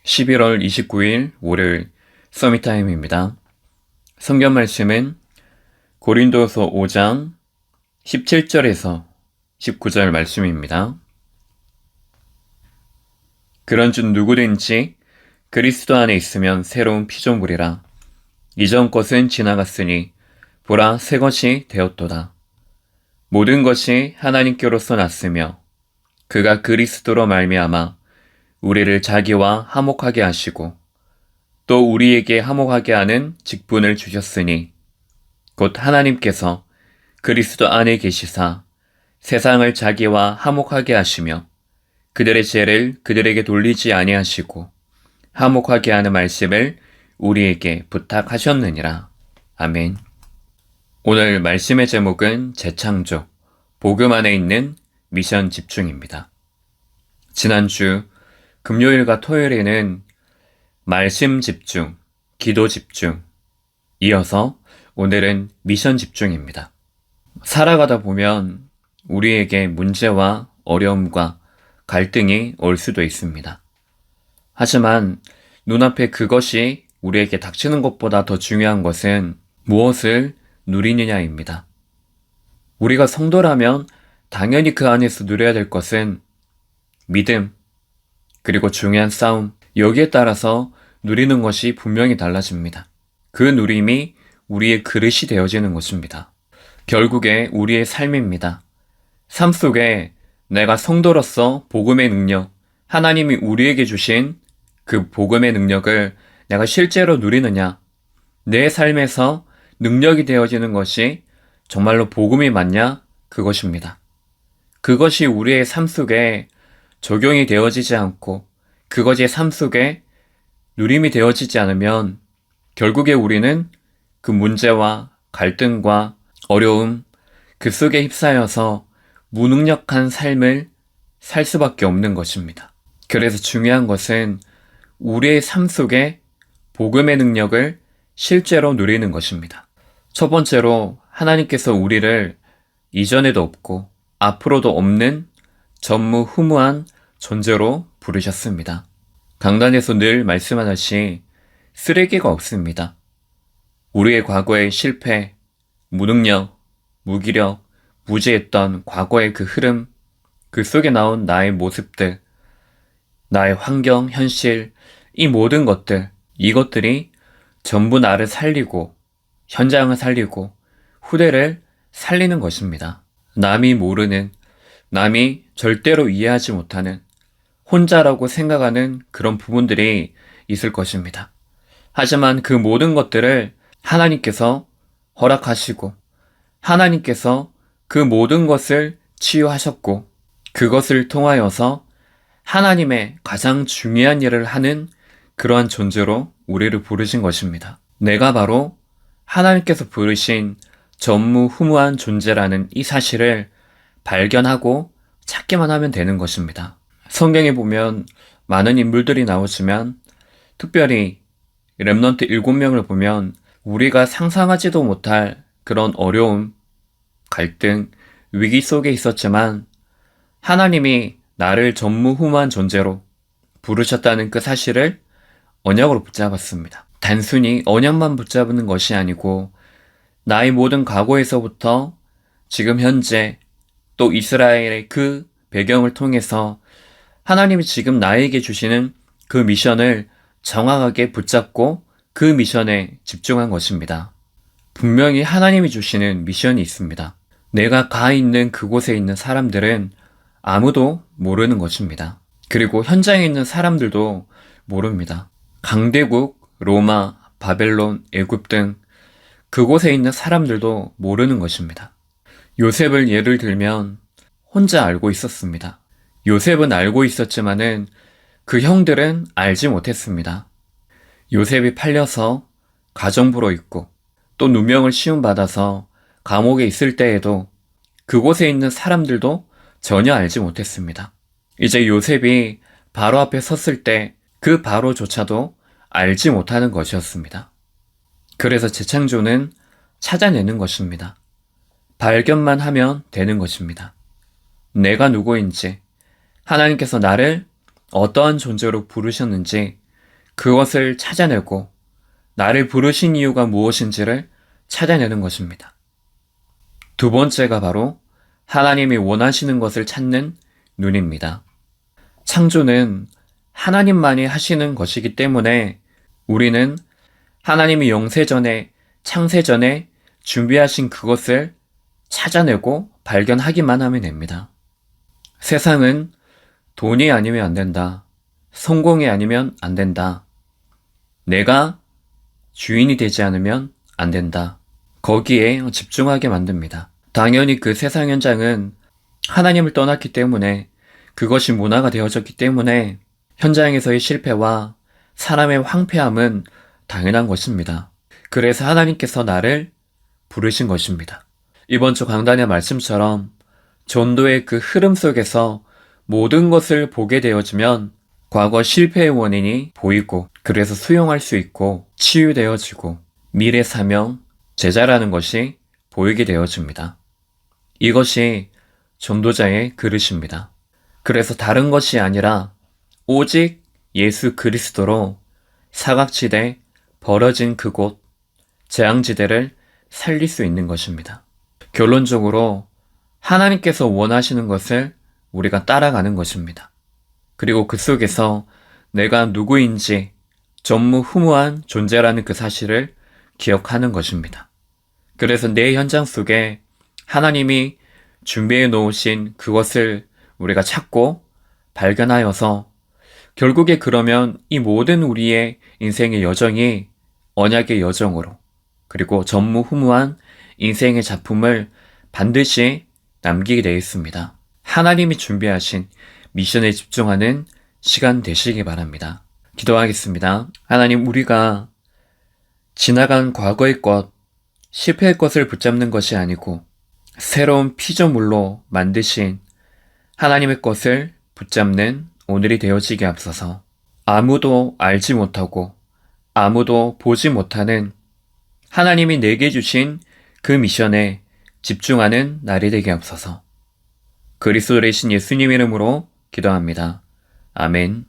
11월 29일 월요일 서밋타임입니다. 성경 말씀은 고린도서 5장 17절에서 19절 말씀입니다. 그런즉 누구든지 그리스도 안에 있으면 새로운 피조물이라. 이전 것은 지나갔으니 보라 새 것이 되었도다. 모든 것이 하나님께로서 났으며 그가 그리스도로 말미암아 우리를 자기와 화목하게 하시고 또 우리에게 화목하게 하는 직분을 주셨으니 곧 하나님께서 그리스도 안에 계시사 세상을 자기와 화목하게 하시며 그들의 죄를 그들에게 돌리지 아니하시고 화목하게 하는 말씀을 우리에게 부탁하셨느니라. 아멘. 오늘 말씀의 제목은 재창조, 복음 안에 있는 미션 집중입니다. 지난주 금요일과 토요일에는 말씀 집중, 기도 집중, 이어서 오늘은 미션 집중입니다. 살아가다 보면 우리에게 문제와 어려움과 갈등이 올 수도 있습니다. 하지만 눈앞에 그것이 우리에게 닥치는 것보다 더 중요한 것은 무엇을 누리느냐입니다. 우리가 성도라면 당연히 그 안에서 누려야 될 것은 믿음, 그리고 중요한 싸움, 여기에 따라서 누리는 것이 분명히 달라집니다. 그 누림이 우리의 그릇이 되어지는 것입니다. 결국에 우리의 삶입니다. 삶 속에 내가 성도로서 복음의 능력, 하나님이 우리에게 주신 그 복음의 능력을 내가 실제로 누리느냐, 내 삶에서 능력이 되어지는 것이 정말로 복음이 맞냐, 그것입니다. 그것이 우리의 삶 속에 적용이 되어지지 않고 그것이 삶 속에 누림이 되어지지 않으면 결국에 우리는 그 문제와 갈등과 어려움, 그 속에 휩싸여서 무능력한 삶을 살 수밖에 없는 것입니다. 그래서 중요한 것은 우리의 삶 속에 복음의 능력을 실제로 누리는 것입니다. 첫 번째로 하나님께서 우리를 이전에도 없고 앞으로도 없는 전무후무한 존재로 부르셨습니다. 강단에서 늘 말씀하듯이 쓰레기가 없습니다. 우리의 과거의 실패, 무능력, 무기력, 무지했던 과거의 그 흐름, 그 속에 나온 나의 모습들, 나의 환경, 현실, 이 모든 것들, 이것들이 전부 나를 살리고, 현장을 살리고, 후대를 살리는 것입니다. 남이 모르는, 남이 절대로 이해하지 못하는, 혼자라고 생각하는 그런 부분들이 있을 것입니다. 하지만 그 모든 것들을 하나님께서 허락하시고, 하나님께서 그 모든 것을 치유하셨고, 그것을 통하여서 하나님의 가장 중요한 일을 하는 그러한 존재로 우리를 부르신 것입니다. 내가 바로 하나님께서 부르신 전무후무한 존재라는 이 사실을 발견하고 찾기만 하면 되는 것입니다. 성경에 보면 많은 인물들이 나오지만 특별히 렘넌트 7명을 보면 우리가 상상하지도 못할 그런 어려움, 갈등, 위기 속에 있었지만 하나님이 나를 전무후무한 존재로 부르셨다는 그 사실을 언약으로 붙잡았습니다. 단순히 언약만 붙잡는 것이 아니고 나의 모든 과거에서부터 지금 현재 또 이스라엘의 그 배경을 통해서 하나님이 지금 나에게 주시는 그 미션을 정확하게 붙잡고 그 미션에 집중한 것입니다. 분명히 하나님이 주시는 미션이 있습니다. 내가 가 있는 그곳에 있는 사람들은 아무도 모르는 것입니다. 그리고 현장에 있는 사람들도 모릅니다. 강대국, 로마, 바벨론, 애굽 등 그곳에 있는 사람들도 모르는 것입니다. 요셉을 예를 들면 혼자 알고 있었습니다. 요셉은 알고 있었지만은 그 형들은 알지 못했습니다. 요셉이 팔려서 가정부로 있고 또 누명을 시움받아서 감옥에 있을 때에도 그곳에 있는 사람들도 전혀 알지 못했습니다. 이제 요셉이 바로 앞에 섰을 때 그 바로조차도 알지 못하는 것이었습니다. 그래서 재창조는 찾아내는 것입니다. 발견만 하면 되는 것입니다. 내가 누구인지, 하나님께서 나를 어떠한 존재로 부르셨는지 그것을 찾아내고 나를 부르신 이유가 무엇인지를 찾아내는 것입니다. 두 번째가 바로 하나님이 원하시는 것을 찾는 눈입니다. 창조는 하나님만이 하시는 것이기 때문에 우리는 하나님이 영세전에, 창세전에 준비하신 그것을 찾아내고 발견하기만 하면 됩니다. 세상은 돈이 아니면 안 된다. 성공이 아니면 안 된다. 내가 주인이 되지 않으면 안 된다. 거기에 집중하게 만듭니다. 당연히 그 세상 현장은 하나님을 떠났기 때문에 그것이 문화가 되어졌기 때문에 현장에서의 실패와 사람의 황폐함은 당연한 것입니다. 그래서 하나님께서 나를 부르신 것입니다. 이번 주 강단의 말씀처럼 전도의 그 흐름 속에서 모든 것을 보게 되어지면 과거 실패의 원인이 보이고 그래서 수용할 수 있고 치유되어지고 미래 사명, 제자라는 것이 보이게 되어집니다. 이것이 전도자의 그릇입니다. 그래서 다른 것이 아니라 오직 예수 그리스도로 사각지대, 벌어진 그곳, 재앙지대를 살릴 수 있는 것입니다. 결론적으로 하나님께서 원하시는 것을 우리가 따라가는 것입니다. 그리고 그 속에서 내가 누구인지 전무후무한 존재라는 그 사실을 기억하는 것입니다. 그래서 내 현장 속에 하나님이 준비해 놓으신 그것을 우리가 찾고 발견하여서 결국에 그러면 이 모든 우리의 인생의 여정이 언약의 여정으로 그리고 전무후무한 인생의 작품을 반드시 남기게 되어 있습니다. 하나님이 준비하신 미션에 집중하는 시간 되시기 바랍니다. 기도하겠습니다. 하나님, 우리가 지나간 과거의 것, 실패의 것을 붙잡는 것이 아니고 새로운 피조물로 만드신 하나님의 것을 붙잡는 오늘이 되어지게 앞서서 아무도 알지 못하고 아무도 보지 못하는 하나님이 내게 주신 그 미션에 집중하는 날이 되게 앞서서 그리스도 되신 예수님 이름으로 기도합니다. 아멘.